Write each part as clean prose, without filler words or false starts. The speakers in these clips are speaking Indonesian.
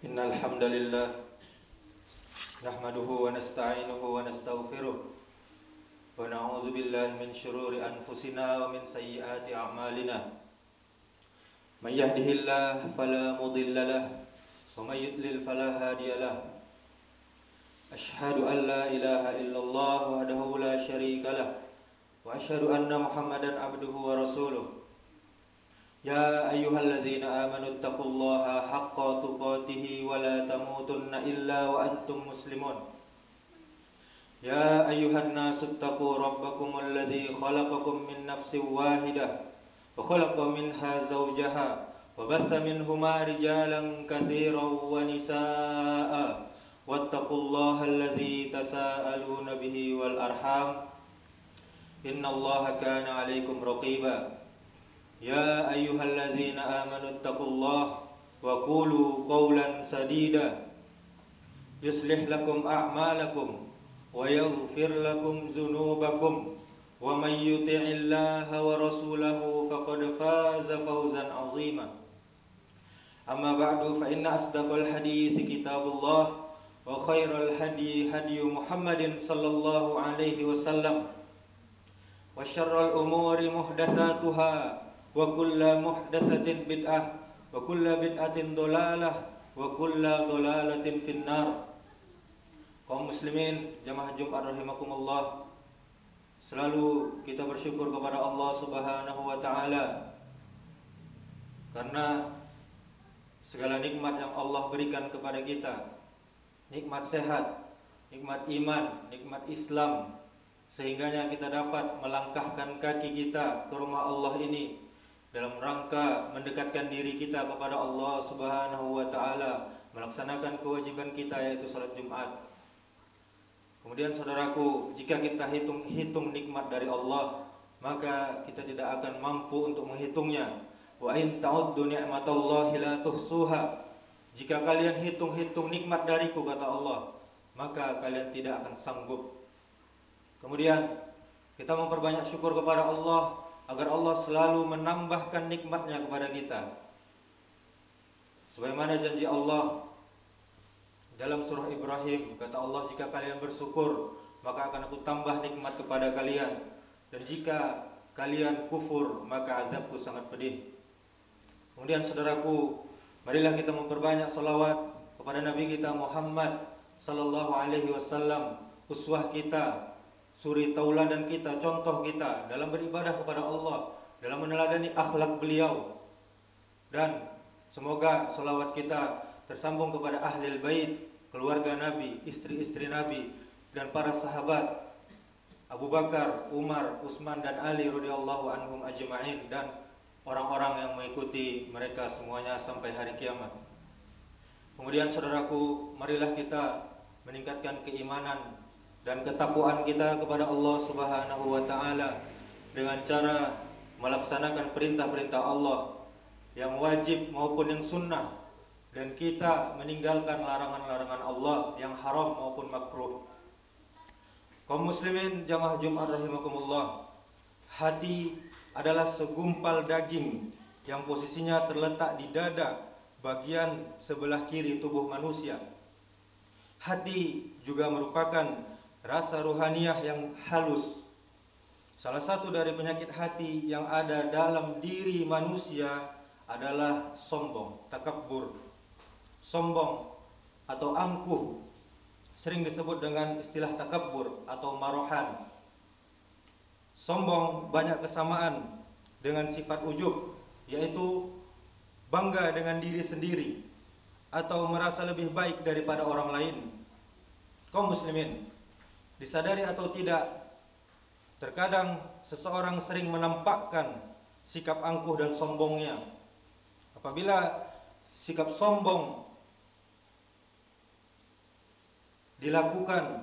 Innal hamdalillah nahmaduhu wa nasta'inuhu wa nastaghfiruh wa na'udzu billahi min shururi anfusina wa min sayyiati a'malina. May yahdihillahu fala mudilla lahu wa may yudlil fala hadiya lahu. Ashhadu an la ilaha illallah wahdahu la syarika lahu wa ashhadu anna Muhammadan abduhu wa rasuluh. Ya ayyuhalladzina amanu taqullaha haqqa tuqatih wa la tamutunna illa wa antum muslimun. Ya ayyuhan nasu taqu rabbakumul ladzi khalaqakum min nafsin wahidah wa khalaqa minha zawjaha wa bassa minhuma rijalan katsiran wa nisaa'a wattaqullaha alladzi tasaaluna bihi wal arham innallaha kana 'alaikum raqiba. Ya ayyuhalladzina amanu taqullaha wa qulu qawlan sadida yuslih lakum a'malakum wa yaghfir lakum dzunubakum wa may yuti'illaha wa rasulahu faqad faza fawzan 'azima. Amma ba'du fa inna asdaqal haditsi kitabullah wa khairal hadi Muhammadin sallallahu alaihi wasallam wa syarrul umuri muhdatsatuha wa kullu muhdatsatin bid'ah wa kullu bid'atin dhalalah wa kullu dhalalatin finnar. Kaum muslimin jamaah Jumat rahimakumullah, selalu kita bersyukur kepada Allah Subhanahu wa taala karena segala nikmat yang Allah berikan kepada kita, nikmat sehat, nikmat iman, nikmat Islam, sehingganya kita dapat melangkahkan kaki kita ke rumah Allah ini dalam rangka mendekatkan diri kita kepada Allah Subhanahu wa taala, melaksanakan kewajiban kita yaitu salat Jumat. Kemudian saudaraku, jika kita hitung nikmat dari Allah, maka kita tidak akan mampu untuk menghitungnya. Wa in ta'uddu ni'matallahi la tuhsuha. Jika kalian hitung-hitung nikmat dariku, kata Allah, maka kalian tidak akan sanggup. Kemudian kita memperbanyak syukur kepada Allah agar Allah selalu menambahkan nikmatnya kepada kita. Sebagaimana janji Allah dalam surah Ibrahim, kata Allah, jika kalian bersyukur maka akan aku tambah nikmat kepada kalian, dan jika kalian kufur maka azabku sangat pedih. Kemudian saudaraku, marilah kita memperbanyak salawat kepada Nabi kita Muhammad sallallahu alaihi wasallam, uswah kita, suri tauladan kita, contoh kita dalam beribadah kepada Allah, dalam meneladani akhlak beliau. Dan semoga salawat kita tersambung kepada ahlul bait, keluarga Nabi, istri-istri Nabi, dan para sahabat Abu Bakar, Umar, Utsman, dan Ali radhiyallahu anhum ajma'in, dan orang-orang yang mengikuti mereka semuanya sampai hari kiamat. Kemudian saudaraku, marilah kita meningkatkan keimanan dan ketakwaan kita kepada Allah Subhanahu wa taala dengan cara melaksanakan perintah-perintah Allah yang wajib maupun yang sunnah, dan kita meninggalkan larangan-larangan Allah yang haram maupun makruh. Kaum muslimin jamaah Jumat rahimakumullah, hati adalah segumpal daging yang posisinya terletak di dada bagian sebelah kiri tubuh manusia. Hati juga merupakan rasa ruhaniyah yang halus. Salah satu dari penyakit hati yang ada dalam diri manusia adalah sombong, takabbur. Sombong atau angkuh sering disebut dengan istilah takabbur atau marohan. Sombong banyak kesamaan dengan sifat ujub, yaitu bangga dengan diri sendiri atau merasa lebih baik daripada orang lain. Kaum muslimin, disadari atau tidak, terkadang seseorang sering menampakkan sikap angkuh dan sombongnya. Apabila sikap sombong dilakukan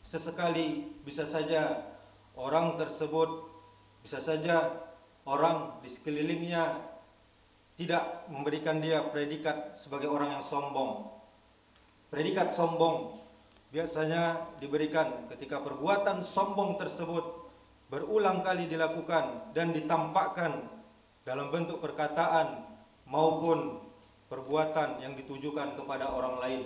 sesekali, bisa saja orang tersebut, bisa saja orang di sekelilingnya tidak memberikan dia predikat sebagai orang yang sombong. Predikat sombong biasanya diberikan ketika perbuatan sombong tersebut berulang kali dilakukan dan ditampakkan dalam bentuk perkataan maupun perbuatan yang ditujukan kepada orang lain.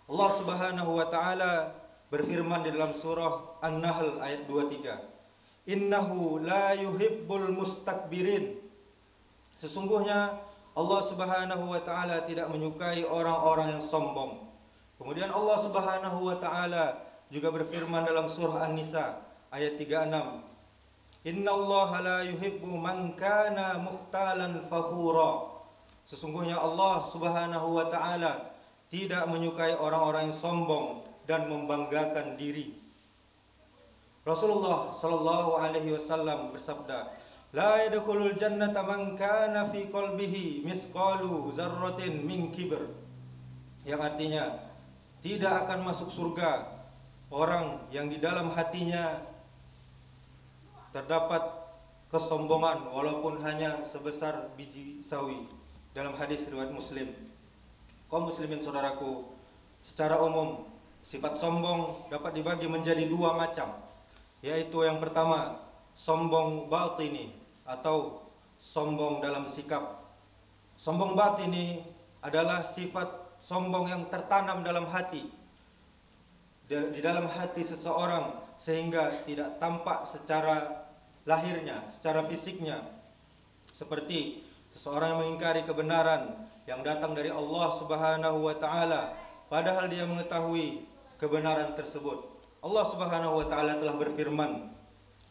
Allah Subhanahu wa taala berfirman di dalam surah An-Nahl ayat 23. Innahu la yuhibbul mustakbirin. Sesungguhnya Allah Subhanahu wa taala tidak menyukai orang-orang yang sombong. Kemudian Allah Subhanahu wa taala juga berfirman dalam surah An-Nisa ayat 36. Innallaha la yuhibbu man kana mukhtalan fakhura. Sesungguhnya Allah Subhanahu wa taala tidak menyukai orang-orang yang sombong dan membanggakan diri. Rasulullah sallallahu alaihi wasallam bersabda, "La yadkhulul jannata man kana fi qalbihi misqalu dzarratin min kibr." Yang artinya, tidak akan masuk surga orang yang di dalam hatinya terdapat kesombongan walaupun hanya sebesar biji sawi. Dalam hadis riwayat Muslim. Kaum muslimin saudaraku, secara umum sifat sombong dapat dibagi menjadi dua macam, yaitu yang pertama sombong batini atau sombong dalam sikap. Sombong batini adalah sifat sombong yang tertanam dalam hati, di dalam hati seseorang, sehingga tidak tampak secara lahirnya, secara fisiknya, seperti seseorang yang mengingkari kebenaran yang datang dari Allah Subhanahu wa taala padahal dia mengetahui kebenaran tersebut. Allah Subhanahu wa taala telah berfirman,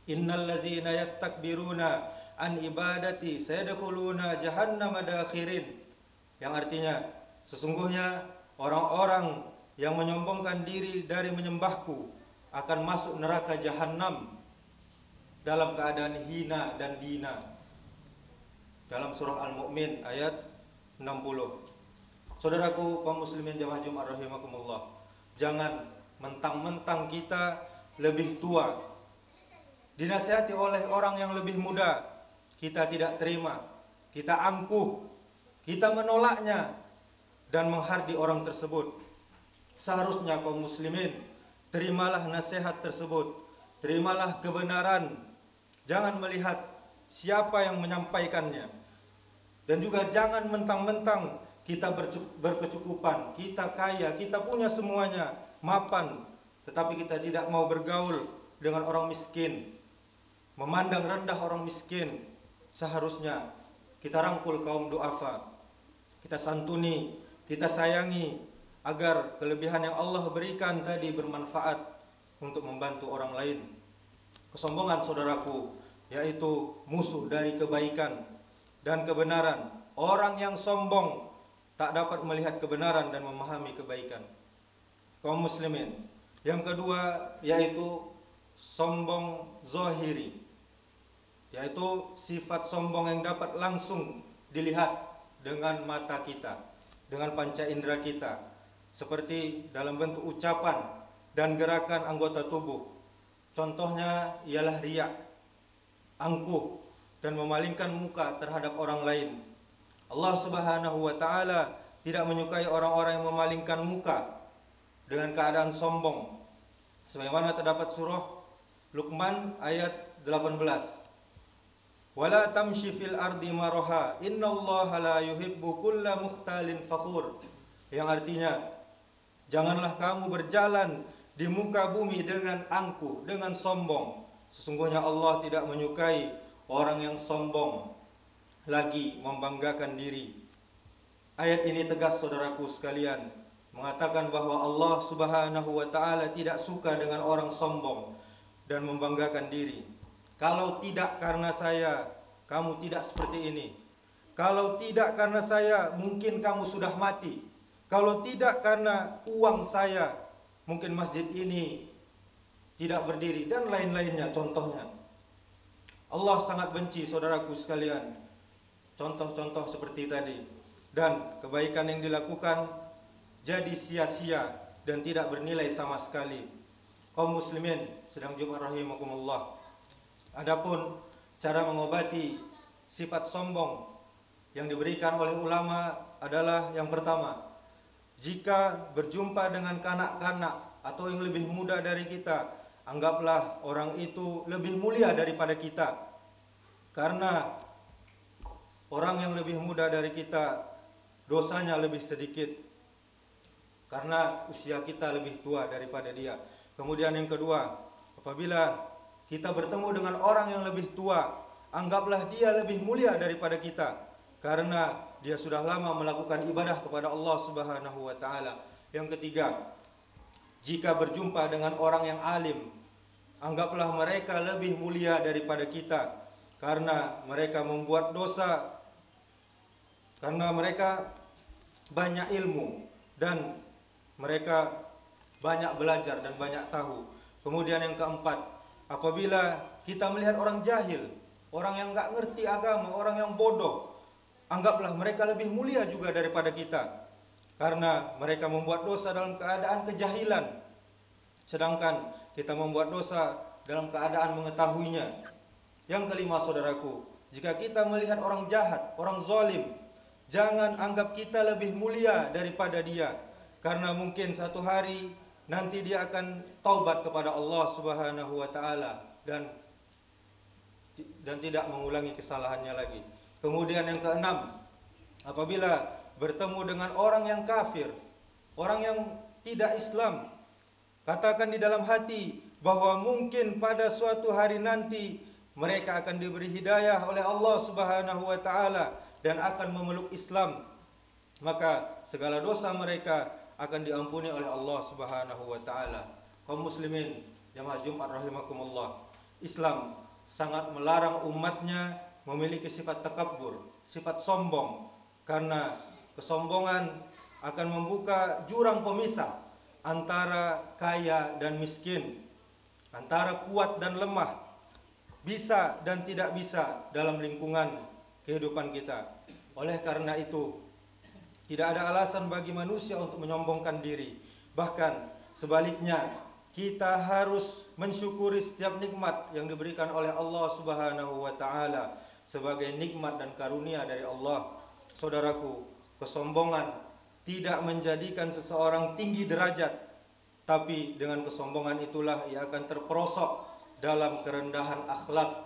"Innal ladzina yastakbiruna an ibadati sayadkhuluna jahannama dakhirin." Yang artinya, sesungguhnya orang-orang yang menyombongkan diri dari menyembahku akan masuk neraka jahanam dalam keadaan hina dan dina. Dalam surah Al-Mu'min ayat 60. Saudaraku kaum muslimin jamaah Jumat rahimakumullah, jangan mentang-mentang kita lebih tua, dinasihati oleh orang yang lebih muda, kita tidak terima, kita angkuh, kita menolaknya dan menghardi orang tersebut. Seharusnya kaum muslimin terimalah nasihat tersebut, terimalah kebenaran, jangan melihat siapa yang menyampaikannya. Dan juga jangan mentang-mentang kita berkecukupan, kita kaya, kita punya semuanya, mapan, tetapi kita tidak mau bergaul dengan orang miskin, memandang rendah orang miskin. Seharusnya kita rangkul kaum duafa, kita santuni, kita sayangi, agar kelebihan yang Allah berikan tadi bermanfaat untuk membantu orang lain. Kesombongan, saudaraku, yaitu musuh dari kebaikan dan kebenaran. Orang yang sombong tak dapat melihat kebenaran dan memahami kebaikan. Kaum muslimin, yang kedua yaitu sombong zahiri, yaitu sifat sombong yang dapat langsung dilihat dengan mata kita, dengan panca indera kita, seperti dalam bentuk ucapan dan gerakan anggota tubuh. Contohnya ialah riya, angkuh, dan memalingkan muka terhadap orang lain. Allah Subhanahu wa taala tidak menyukai orang-orang yang memalingkan muka dengan keadaan sombong. Sebagaimana terdapat surah Luqman ayat 18. Wala tamshi fil ardi maraha innallaha la yuhibbu kulla mukhtalin fakhur. Yang artinya, janganlah kamu berjalan di muka bumi dengan angkuh, dengan sombong. Sesungguhnya Allah tidak menyukai orang yang sombong lagi membanggakan diri. Ayat ini tegas, saudaraku sekalian, mengatakan bahwa Allah Subhanahu wa taala tidak suka dengan orang sombong dan membanggakan diri. Kalau tidak karena saya, kamu tidak seperti ini. Kalau tidak karena saya, mungkin kamu sudah mati. Kalau tidak karena uang saya, mungkin masjid ini tidak berdiri, dan lain-lainnya contohnya. Allah sangat benci, saudaraku sekalian, contoh-contoh seperti tadi. Dan kebaikan yang dilakukan jadi sia-sia dan tidak bernilai sama sekali. Kaum muslimin sedang Jumat rahimakumullah. Adapun cara mengobati sifat sombong yang diberikan oleh ulama adalah yang pertama, jika berjumpa dengan kanak-kanak atau yang lebih muda dari kita, anggaplah orang itu lebih mulia daripada kita. Karena orang yang lebih muda dari kita dosanya lebih sedikit karena usia kita lebih tua daripada dia. Kemudian yang kedua, apabila kita bertemu dengan orang yang lebih tua, anggaplah dia lebih mulia daripada kita karena dia sudah lama melakukan ibadah kepada Allah Subhanahu wa taala. Yang ketiga, jika berjumpa dengan orang yang alim, anggaplah mereka lebih mulia daripada kita karena mereka membuat dosa, karena mereka banyak ilmu dan mereka banyak belajar dan banyak tahu. Kemudian yang keempat, apabila kita melihat orang jahil, orang yang nggak ngerti agama, orang yang bodoh, anggaplah mereka lebih mulia juga daripada kita karena mereka membuat dosa dalam keadaan kejahilan, sedangkan kita membuat dosa dalam keadaan mengetahuinya. Yang kelima, saudaraku, jika kita melihat orang jahat, orang zalim, jangan anggap kita lebih mulia daripada dia karena mungkin satu hari nanti dia akan taubat kepada Allah Subhanahu wa taala dan tidak mengulangi kesalahannya lagi. Kemudian yang keenam, apabila bertemu dengan orang yang kafir, orang yang tidak Islam, katakan di dalam hati bahwa mungkin pada suatu hari nanti mereka akan diberi hidayah oleh Allah Subhanahu wa taala dan akan memeluk Islam, maka segala dosa mereka akan diampuni oleh Allah Subhanahu wa taala. Kaum muslimin jamaah Jumat rahimakumullah, Islam sangat melarang umatnya memiliki sifat takabbur, sifat sombong, karena kesombongan akan membuka jurang pemisah antara kaya dan miskin, antara kuat dan lemah, bisa dan tidak bisa dalam lingkungan kehidupan kita. Oleh karena itu, tidak ada alasan bagi manusia untuk menyombongkan diri. Bahkan sebaliknya, kita harus mensyukuri setiap nikmat yang diberikan oleh Allah Subhanahu wa taala sebagai nikmat dan karunia dari Allah. Saudaraku, kesombongan tidak menjadikan seseorang tinggi derajat, tapi dengan kesombongan itulah ia akan terperosok dalam kerendahan akhlak.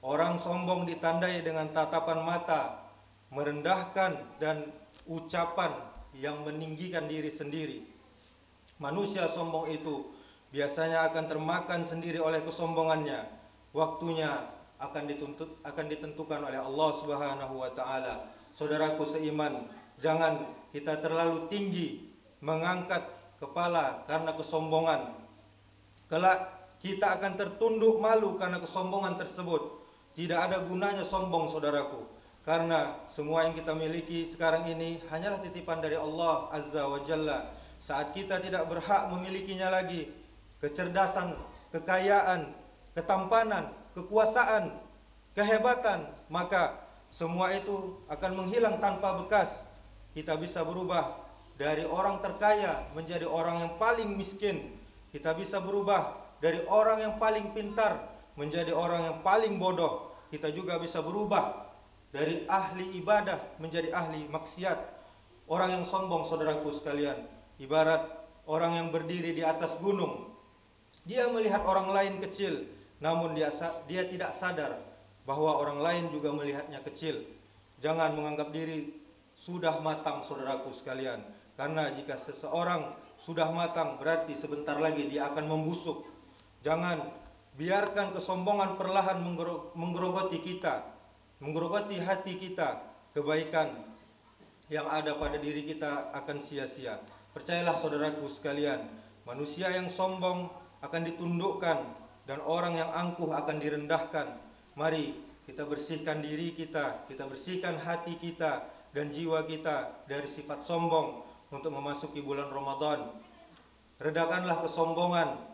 Orang sombong ditandai dengan tatapan mata, merendahkan dan ucapan yang meninggikan diri sendiri. Manusia sombong itu biasanya akan termakan sendiri oleh kesombongannya. Waktunya akan ditentukan oleh Allah Subhanahu wa taala. Saudaraku seiman, jangan kita terlalu tinggi mengangkat kepala karena kesombongan. Kelak kita akan tertunduk malu karena kesombongan tersebut. Tidak ada gunanya sombong, saudaraku, karena semua yang kita miliki sekarang ini hanyalah titipan dari Allah Azza wa Jalla. Saat kita tidak berhak memilikinya lagi, kecerdasan, kekayaan, ketampanan, kekuasaan, kehebatan, maka semua itu akan menghilang tanpa bekas. Kita bisa berubah dari orang terkaya menjadi orang yang paling miskin. Kita bisa berubah dari orang yang paling pintar menjadi orang yang paling bodoh. Kita juga bisa berubah dari ahli ibadah menjadi ahli maksiat. Orang yang sombong, saudaraku sekalian, ibarat orang yang berdiri di atas gunung. Dia melihat orang lain kecil, namun dia tidak sadar bahwa orang lain juga melihatnya kecil. Jangan menganggap diri sudah matang, saudaraku sekalian, karena jika seseorang sudah matang berarti sebentar lagi dia akan membusuk. Jangan biarkan kesombongan perlahan menggerogoti kita, menggerogoti hati kita. Kebaikan yang ada pada diri kita akan sia-sia. Percayalah saudaraku sekalian, manusia yang sombong akan ditundukkan dan orang yang angkuh akan direndahkan. Mari kita bersihkan diri kita bersihkan hati kita dan jiwa kita dari sifat sombong untuk memasuki bulan Ramadan. Redakanlah kesombongan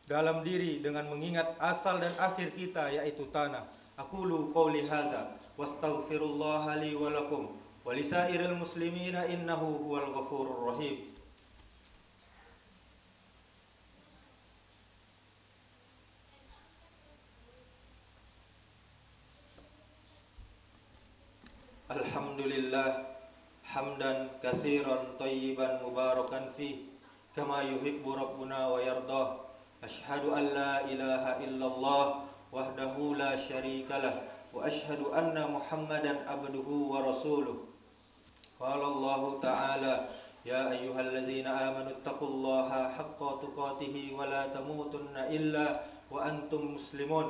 dalam diri dengan mengingat asal dan akhir kita, yaitu tanah. Aqulu qouli hadza wastaghfirullaha li wa lakum wa lisairil muslimina innahu huwal ghafurur rahim. Alhamdulillah hamdan katsiran thayyiban mubarakan fi kama yuhibbu rabbuna wa yardah. Asyhadu an la ilaha illallah wahdahu la syarikalah wa asyhadu anna Muhammadan abduhu wa rasuluh. قال الله تعالى يا أيها الذين آمنوا اتقوا الله حق تقاته ولا تموتن إلا وأنتم مسلمون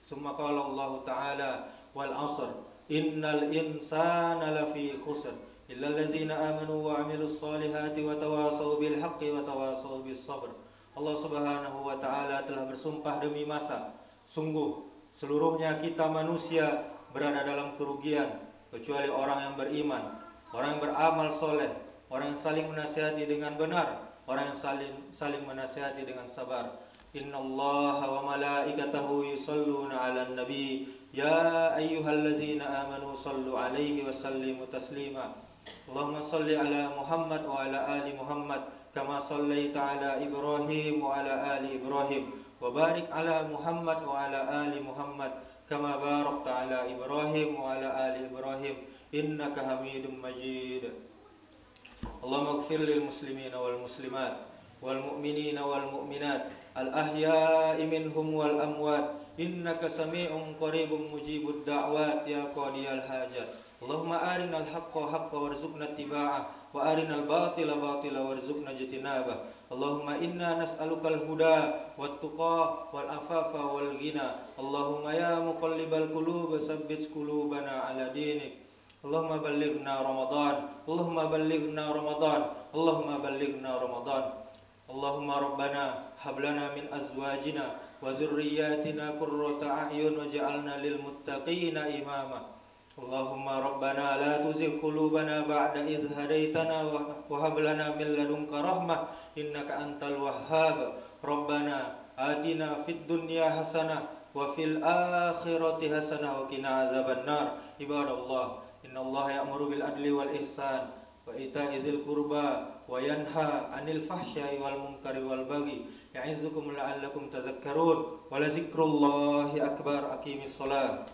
ثم قال الله تعالى والعصر إن الإنسان لفي خسر إلا الذين آمنوا وعملوا الصالحات وتواصوا بالحق وتواصوا بالصبر. Allah Subhanahu wa taala telah bersumpah demi masa, sungguh seluruhnya kita manusia berada dalam kerugian kecuali orang yang beriman, orang yang beramal soleh, orang yang saling menasihati dengan benar, orang yang saling menasihati dengan sabar. Innallaha wa malaikatahu yusalluna 'alan nabi ya ayyuhalladzina amanu sallu 'alaihi wa sallimu taslima. Allahumma salli 'ala Muhammad wa 'ala ali Muhammad kama sallaita 'ala Ibrahim wa 'ala ali Ibrahim wa barik 'ala Muhammad wa 'ala ali Muhammad kama barakta 'ala Ibrahim wa 'ala ali Ibrahim innaka Hamidum Majid. Allahumma ighfir lil muslimina wal muslimat wal mu'minina wal mu'minat al ahya'i minhum wal amwat innaka sami'un qaribun mujibud da'wat ya qadiyal hajat. Allahumma arinal haqqa haqqan warzuqna ittiba'ah wa arinal batila batila warzuqna ijtinabah. Allahumma inna nas'alukal huda wat tuqa wal afafa wal ghina. Allahumma ya muqallibal qulub tsabbit qulubana ala dinik. Allahumma ballighna Ramadan. Allahumma ballighna Ramadan. Allahumma ballighna Ramadan. Allahumma rabbana hab lana min azwajina wa dhurriyyatina qurrata a'yun waj'alna lil muttaqina imama. Allahumma rabbana la tuzigh qulubana ba'da idh hadaitana wa hab lana min ladunka rahmah innaka antal wahhab. Rabbana atina fid dunya hasanah wa fil akhirati hasanah wa qina azabannar. Ibadallah, innallaha ya'muru bil adli wal ihsan wa ita'i dzil qurba wa yanha 'anil fahsya'i wal munkari wal baghi ya'izukum la'allakum tadhakkarun wa la dzikrullahi akbar. Aqimis shalah.